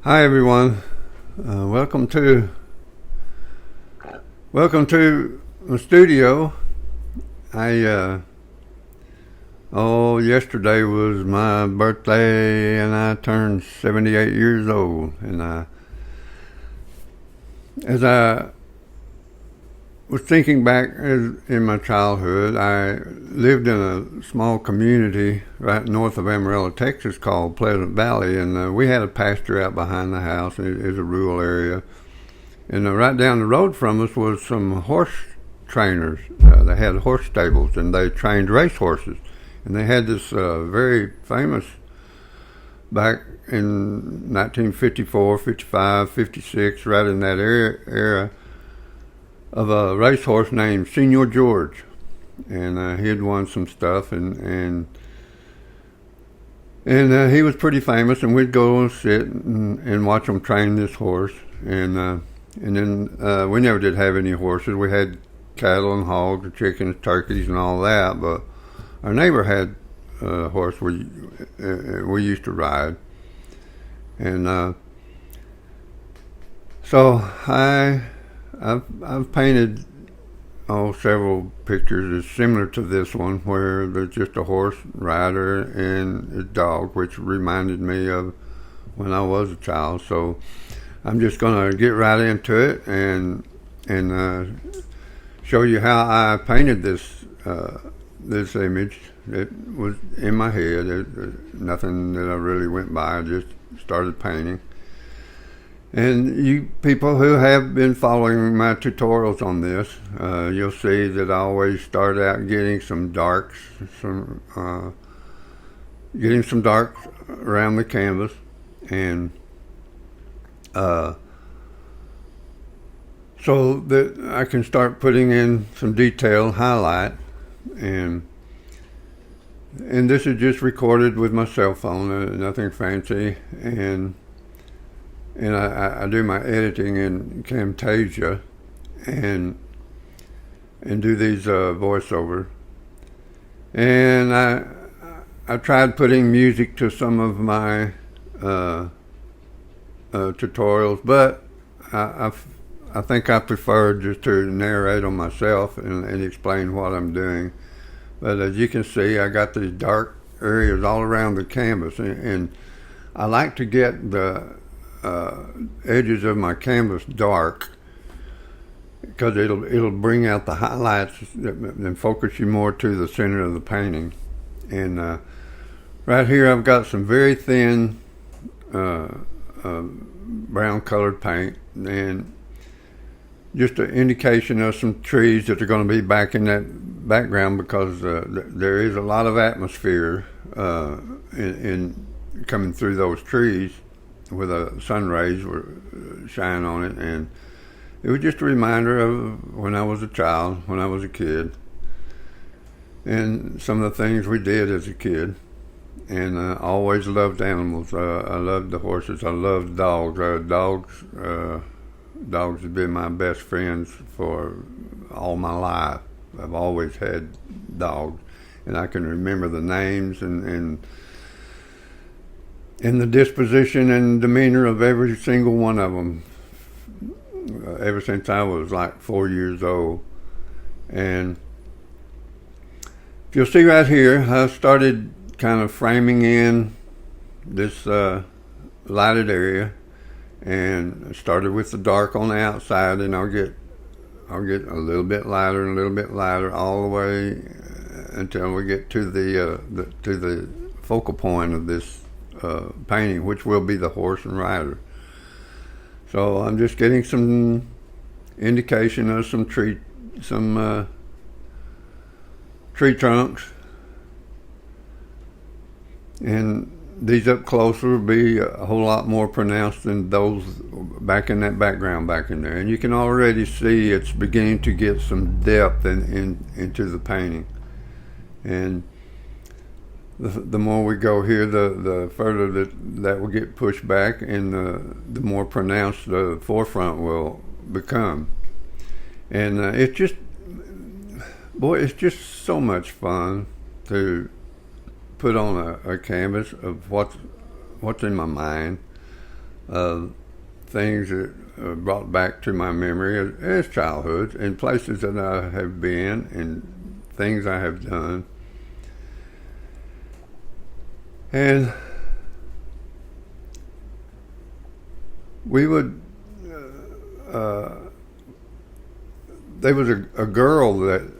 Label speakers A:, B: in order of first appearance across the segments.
A: Hi everyone. Welcome to the studio. I yesterday was my birthday and I turned 78 years old. And as I was thinking back in my childhood, I lived in a small community right north of Amarillo, Texas, called Pleasant Valley, and we had a pasture out behind the house. It is a rural area, and right down the road from us was some horse trainers. They had horse stables, and they trained race horses. And they had this very famous, back in 1954, 55, 56, right in that era of a racehorse named Senior George, and he had won some stuff, and he was pretty famous. And we'd go and sit and watch him train this horse, and then we never did have any horses. We had cattle and hogs, and chickens, turkeys, and all that. But our neighbor had a horse we used to ride, and so I've painted several pictures that's similar to this one, where there's just a horse rider and a dog, which reminded me of when I was a child. So I'm just going to get right into it and show you how I painted this image. It was in my head. Nothing that I really went by. I just started painting. And you people who have been following my tutorials on this, you'll see that I always start out getting some darks, around the canvas, and so that I can start putting in some detail, highlight, and this is just recorded with my cell phone, nothing fancy, and I do my editing in Camtasia, and do these voiceover. And I tried putting music to some of my tutorials, but I think I prefer just to narrate on myself and explain what I'm doing. But as you can see, I got these dark areas all around the canvas, and I like to get the edges of my canvas dark, because it'll bring out the highlights and focus you more to the center of the painting. And right here I've got some very thin brown colored paint, and just an indication of some trees that are going to be back in that background, because there is a lot of atmosphere in coming through those trees, with a sun rays shine on it. And it was just a reminder of when I was a child, when I was a kid, and some of the things we did as a kid. And I always loved animals. I loved the horses. I loved dogs. Dogs have been my best friends for all my life. I've always had dogs, and I can remember the names and the disposition and demeanor of every single one of them, ever since I was like 4 years old. And if you'll see right here, I started kind of framing in this lighted area, and I started with the dark on the outside, and I'll get a little bit lighter and a little bit lighter all the way until we get to the focal point of this painting, which will be the horse and rider. So I'm just getting some indication of some tree trunks, and these up close will be a whole lot more pronounced than those back in that background back in there. And you can already see it's beginning to get some depth into the painting. And the more we go here, the further that will get pushed back, and the more pronounced the forefront will become. And it's just so much fun to put on a canvas of what's in my mind, things that brought back to my memory as childhood, and places that I have been and things I have done. And we would, there was a girl that,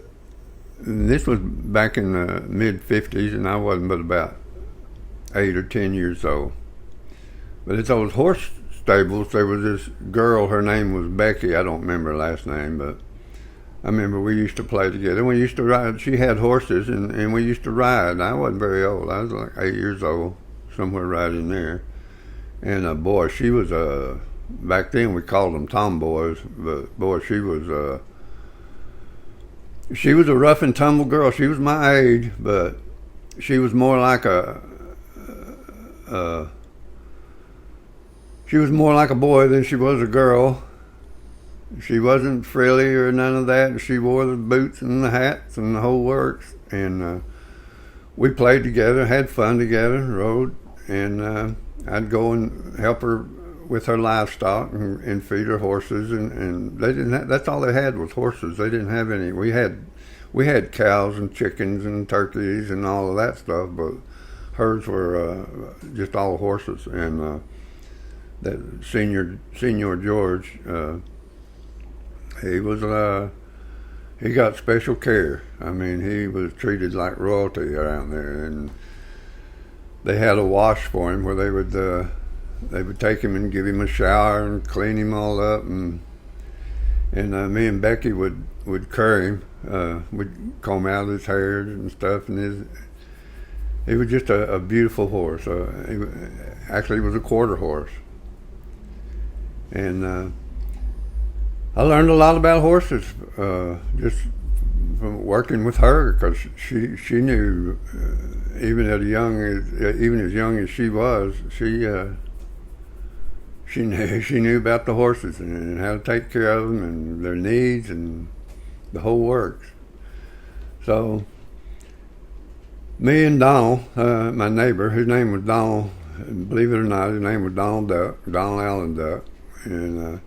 A: and this was back in the mid-50s, and I wasn't but about 8 or 10 years old. But at those horse stables, there was this girl, her name was Becky, I don't remember her last name, but I remember we used to play together. We used to ride, she had horses, and we used to ride. I wasn't very old, I was like 8 years old, somewhere right in there. And boy, she was, back then we called them tomboys, but boy, she was a rough and tumble girl. She was my age, but she was more like she was more like a boy than she was a girl. She wasn't frilly or none of that. She wore the boots and the hats and the whole works. And we played together, had fun together, rode, and I'd go and help her with her livestock and feed her horses. And they didn't have, that's all they had was horses. They didn't have any. We had cows and chickens and turkeys and all of that stuff, but hers were just all horses. And that Senior George, he got special care. I mean, he was treated like royalty around there, and they had a wash for him where they would take him and give him a shower and clean him all up, and me and Becky would curry him. We'd comb out his hair and stuff, and he was just a beautiful horse. He was a quarter horse. And I learned a lot about horses just from working with her, because she knew, even as young as she was, she knew about the horses and how to take care of them and their needs and the whole works. So me and Donald, my neighbor, his name was Donald. Believe it or not, his name was Donald Allen Duck. And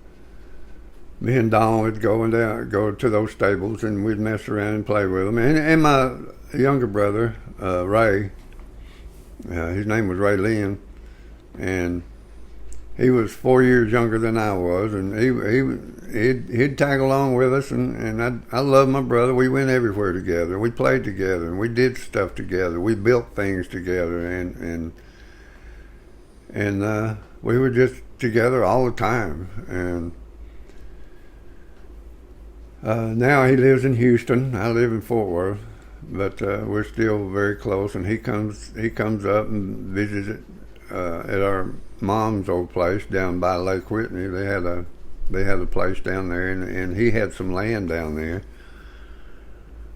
A: me and Donald would go to those stables, and we'd mess around and play with them. And my younger brother, Ray, his name was Ray Lynn, and he was 4 years younger than I was, and he'd tag along with us, and I loved my brother. We went everywhere together. We played together, and we did stuff together. We built things together, and we were just together all the time. And now he lives in Houston. I live in Fort Worth, but we're still very close. And he comes up and visits at our mom's old place down by Lake Whitney. They had a place down there, and he had some land down there,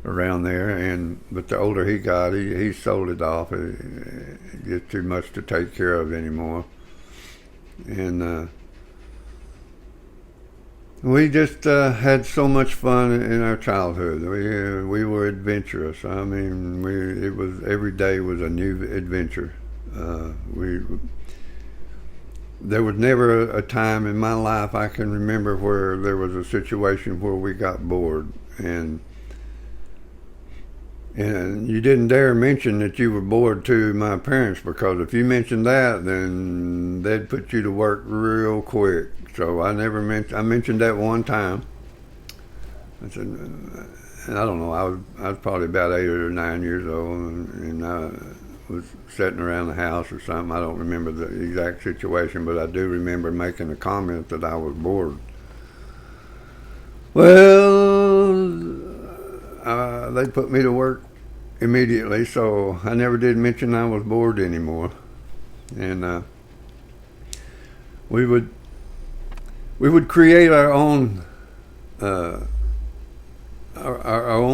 A: around there. But the older he got, he sold it off. It gets too much to take care of anymore. And we just had so much fun in our childhood. We were adventurous. I mean, it was every day was a new adventure. There was never a time in my life I can remember where there was a situation where we got bored. And you didn't dare mention that you were bored to my parents, because if you mentioned that, then they'd put you to work real quick. So I mentioned that one time. I said, and I don't know, I was probably about 8 or 9 years old, and I was sitting around the house or something. I don't remember the exact situation, but I do remember making a comment that I was bored. Well, they put me to work immediately, so I never did mention I was bored anymore. And we would create our own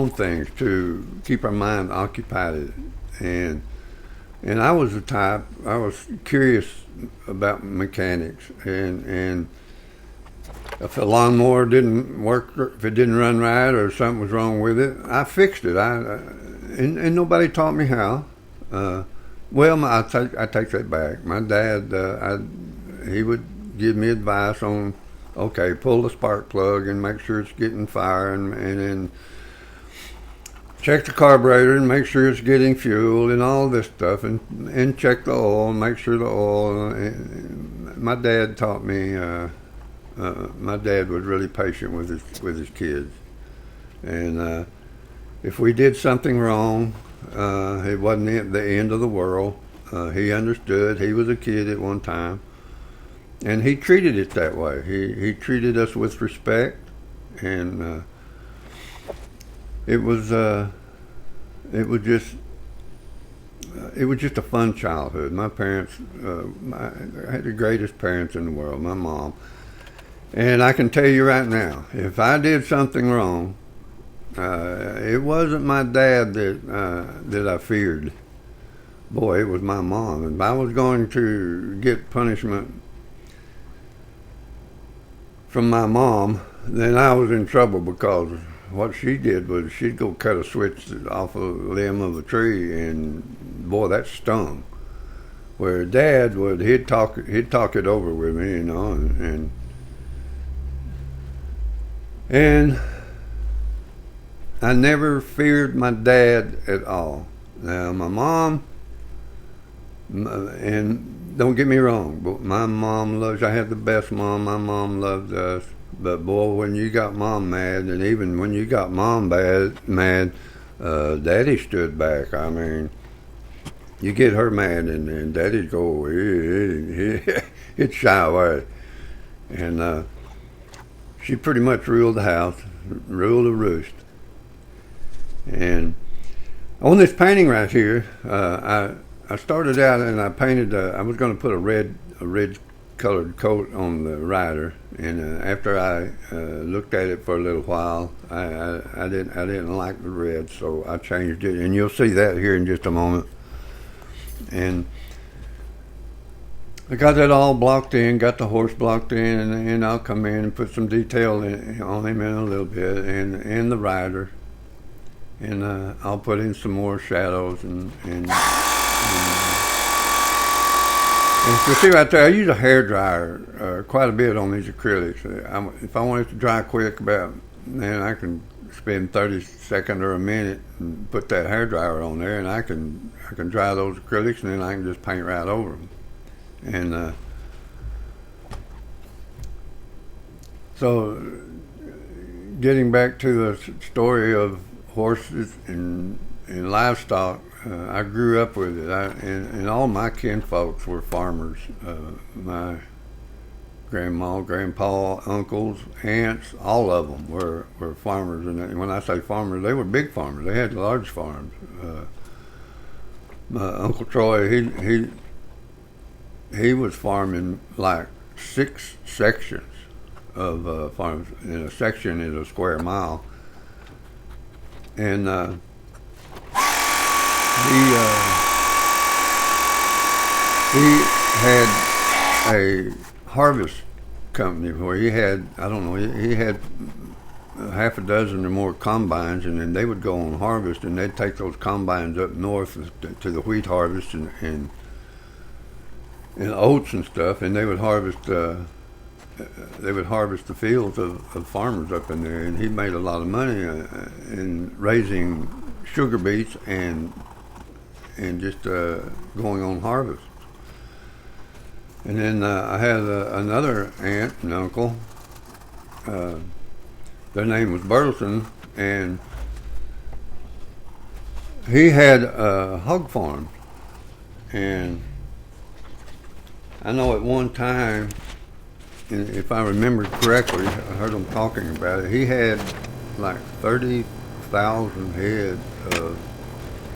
A: things to keep our mind occupied. And I was the type, I was curious about mechanics, and if a lawnmower didn't work, if it didn't run right or something was wrong with it, I fixed it. And nobody taught me how. Well, I take that back. My dad, he would give me advice on, okay, pull the spark plug and make sure it's getting fire, and then check the carburetor and make sure it's getting fuel and all this stuff, and check the oil and make sure the oil. My dad taught me. My dad was really patient with his kids, and if we did something wrong, it wasn't the end of the world. He understood. He was a kid at one time, and he treated it that way. He treated us with respect, and it was just a fun childhood. My parents, I had the greatest parents in the world. My mom, and I can tell you right now, if I did something wrong, it wasn't my dad that I feared. Boy, it was my mom. If I was going to get punishment from my mom, then I was in trouble, because what she did was she'd go cut a switch off a limb of a tree, and boy, that stung. Where Dad he'd talk it over with me, you know, and I never feared my dad at all. Now my mom, and don't get me wrong, but my mom loves. I had the best mom. My mom loved us. But boy, when you got mom mad, and even when you got mom mad, Daddy stood back. I mean, you get her mad, and Daddy'd go, he'd shy away. And she pretty much ruled the house, ruled the roost. And on this painting right here, I started out and I painted. I was going to put a red colored coat on the rider, and after I looked at it for a little while, I didn't like the red, so I changed it, and you'll see that here in just a moment. And I got that all blocked in, got the horse blocked in, and I'll come in and put some detail on him in a little bit, and the rider, and I'll put in some more shadows and you see right there, I use a hair dryer quite a bit on these acrylics. If I want it to dry quick, then I can spend 30 seconds or a minute and put that hair dryer on there, and I can dry those acrylics, and then I can just paint right over them. And so, getting back to the story of horses and livestock, I grew up with it, and all my kin folks were farmers. My grandma, grandpa, uncles, aunts, all of them were farmers. And when I say farmers, they were big farmers. They had large farms. My Uncle Troy, he was farming like 6 sections of farms, and a section is a square mile. And he had a harvest company where he had, I don't know, he had half a dozen or more combines, and then they would go on harvest, and they'd take those combines up north to the wheat harvest and oats and stuff, and they would harvest the fields of farmers up in there. And he made a lot of money in raising sugar beets and just going on harvest. And then I had another aunt and uncle. Their name was Burleson, and he had a hog farm. And I know at one time, and if I remember correctly, I heard him talking about it, he had like 30,000 head of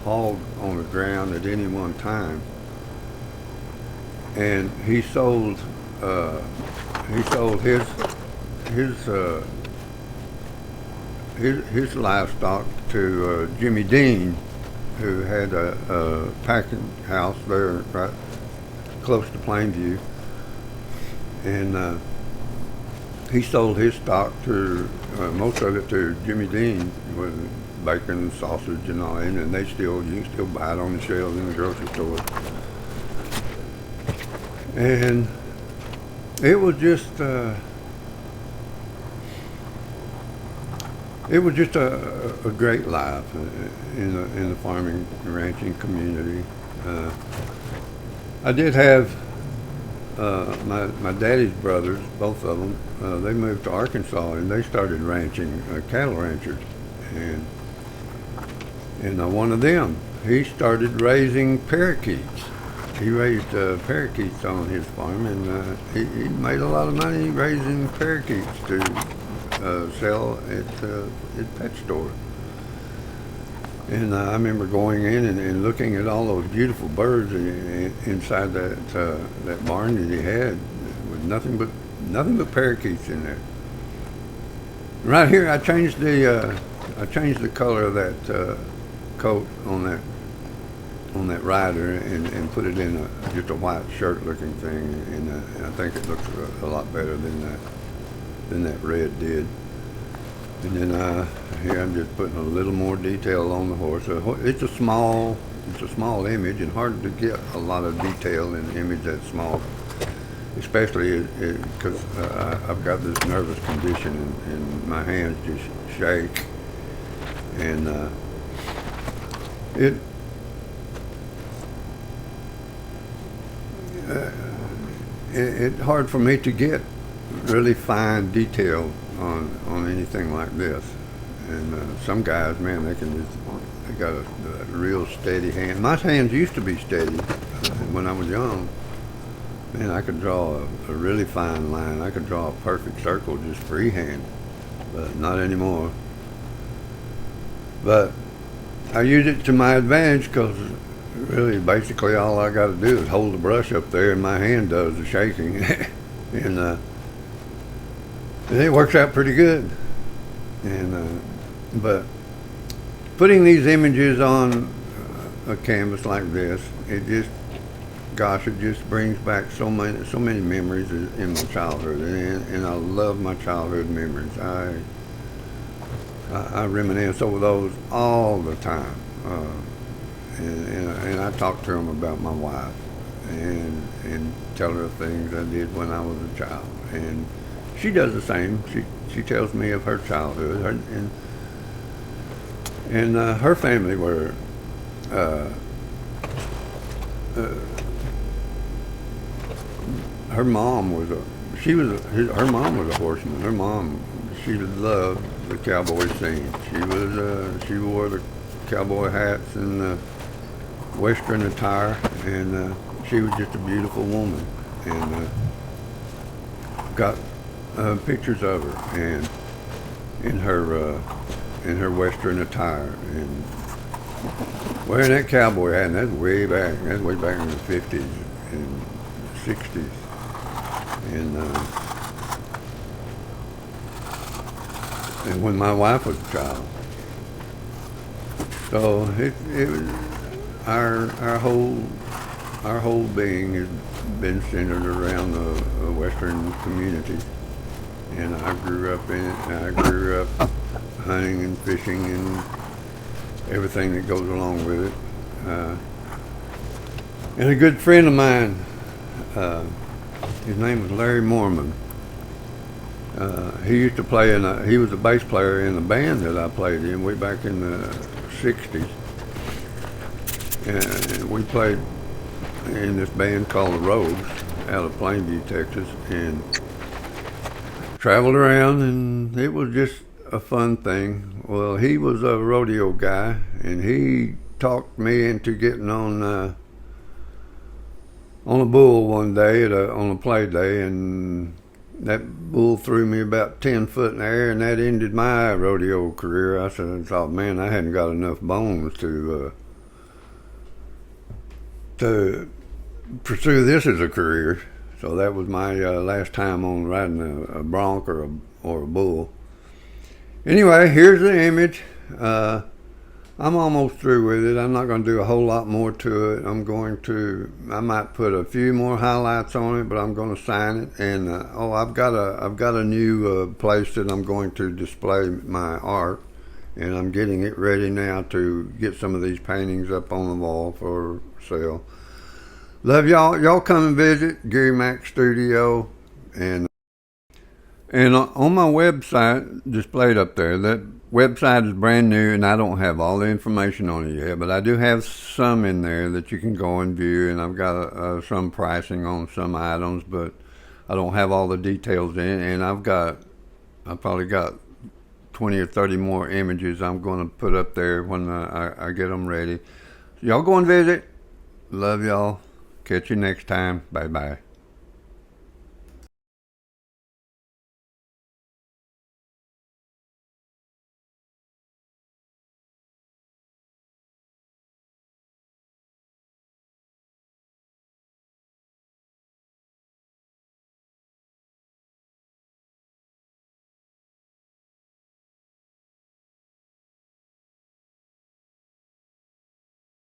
A: hog on the ground at any one time. And he sold his livestock to Jimmy Dean, who had a packing house there right close to Plainview, and he sold his stock to most of it to Jimmy Dean with bacon, sausage, and all, and you can still buy it on the shelves in the grocery store. And it was just a great life in the farming and ranching community. I did have my daddy's brothers, both of them. They moved to Arkansas and they started ranching, cattle ranchers, and one of them, he started raising parakeets. He raised parakeets on his farm, and he made a lot of money raising parakeets to sell at pet stores. And I remember going in and looking at all those beautiful birds inside that barn that he had, with nothing but parakeets in there. Right here, I changed the color of that coat on that rider and put it in just a white shirt looking thing, and I think it looks a lot better than that red did. And then here I'm just putting a little more detail on the horse. It's a small image, and hard to get a lot of detail in an image that small, especially because I've got this nervous condition and my hands just shake, and it's hard for me to get really fine detail on anything like this. And some guys, man, they got a real steady hand. My hands used to be steady when I was young. Man, I could draw a really fine line. I could draw a perfect circle just freehand, but not anymore. But I use it to my advantage because really basically all I got to do is hold the brush up there and my hand does the shaking. And it works out pretty good. And but putting these images on a canvas like this, it just brings back so many memories in my childhood, and I love my childhood memories. I reminisce over those all the time, and I talk to them about my wife and tell her things I did when I was a child, and she does the same. She tells me of her childhood, and her family were her mom was her mom was a horseman. Her mom, she loved the cowboy scene. She wore the cowboy hats and the western attire, and she was just a beautiful woman, and got pictures of her and in her western attire and wearing that cowboy hat. And that's way back in the 50s and 60s, and when my wife was a child. So it was our whole being has been centered around the western community. And I grew up in it, and I grew up hunting and fishing and everything that goes along with it. And a good friend of mine, his name was Larry Mormon. He used to play he was a bass player in a band that I played in way back in the 60s. And we played in this band called the Rogues out of Plainview, Texas, and traveled around, and it was just a fun thing. Well, he was a rodeo guy, and he talked me into getting on a bull one day on a play day, and that bull threw me about 10 foot in the air, and that ended my rodeo career. I thought, man, I hadn't got enough bones to pursue this as a career. So that was my last time on riding a bronc or a bull. Anyway, here's the image. I'm almost through with it. I'm not going to do a whole lot more to it. I might put a few more highlights on it, but I'm going to sign it. And I've got a new place that I'm going to display my art, and I'm getting it ready now to get some of these paintings up on the wall for sale. Love y'all. Y'all come and visit Gary Mack Studio. And on my website, displayed up there, that website is brand new, and I don't have all the information on it yet, but I do have some in there that you can go and view, and I've got some pricing on some items, but I don't have all the details in, and I've probably got 20 or 30 more images I'm going to put up there when I get them ready. Y'all go and visit. Love y'all. Catch you next time. Bye-bye.